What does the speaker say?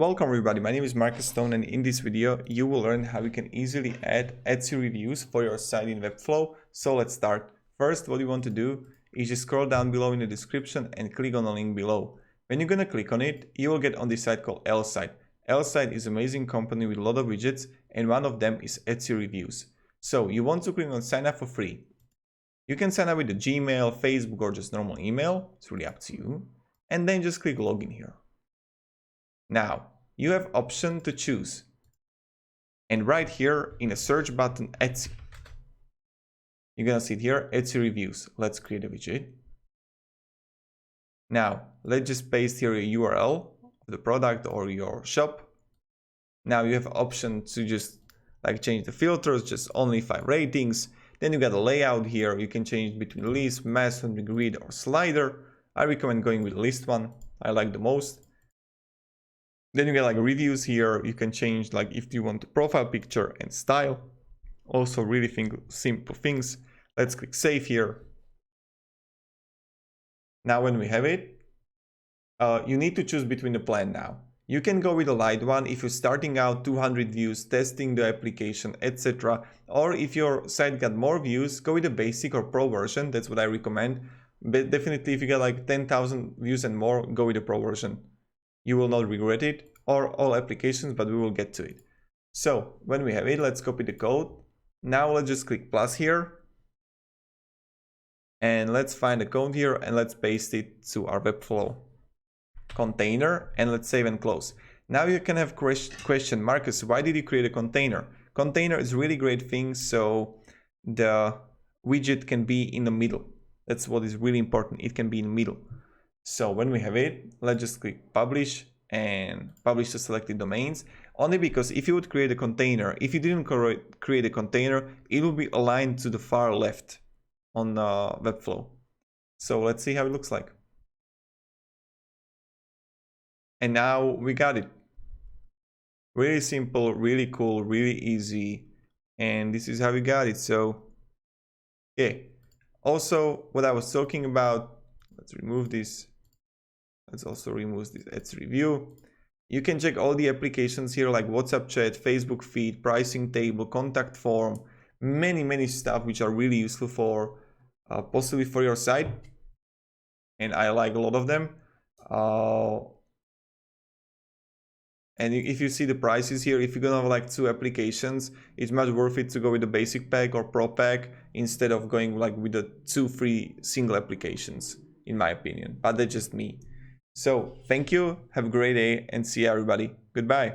Welcome everybody, my name is Marcus Stone, and in this video you will learn how you can easily add Etsy reviews for your site in Webflow. So let's start. First, what you want to do is just scroll down below in the description and click on the link below. When you're gonna click on it, you will get on this site called L-Site. L-Site is an amazing company with a lot of widgets, and one of them is Etsy reviews. So you want to click on sign up for free. You can sign up with the Gmail, Facebook, or just normal email. It's really up to you. And then just click login here. Now, you have option to choose. And right here in the search button, Etsy. You're gonna see it here, Etsy reviews. Let's create a widget. Now, let's just paste here a URL of the product or your shop. Now you have option to just like change the filters, just only 5 ratings. Then you got a layout here. You can change between list, mason, grid, or slider. I recommend going with the list one. I like the most. Then you get like reviews here. You can change like if you want the profile picture and style. Also really simple things. Let's click save here. Now when we have it, you need to choose between the plan now. You can go with a light one if you're starting out 200 views, testing the application, etc. Or if your site got more views, go with the basic or pro version. That's what I recommend. But definitely if you get like 10,000 views and more, go with the pro version. You will not regret it, or all applications, but we will get to it. So when we have it, let's copy the code. Now let's just click plus here. And let's find the code here and let's paste it to our Webflow container, and let's save and close. Now you can have question, Marcus, why did you create a container? Container is a really great thing, so the widget can be in the middle. That's what is really important. It can be in the middle. So when we have it, let's just click publish and publish the selected domains. Only because if you would create a container, if you didn't create a container, it will be aligned to the far left on Webflow. So let's see how it looks like. And now we got it. Really simple, really cool, really easy. And this is how we got it. So, okay. Also, what I was talking about, let's remove this. Let's also remove this Etsy review. You can check all the applications here like WhatsApp chat, Facebook feed, pricing table, contact form, many stuff which are really useful for possibly for your site. And I like a lot of them. And if you see the prices here, if you're gonna have like 2 applications, it's much worth it to go with the basic pack or pro pack instead of going like with the 2 free single applications, in my opinion. But that's just me. So thank you, have a great day, and see everybody. Goodbye.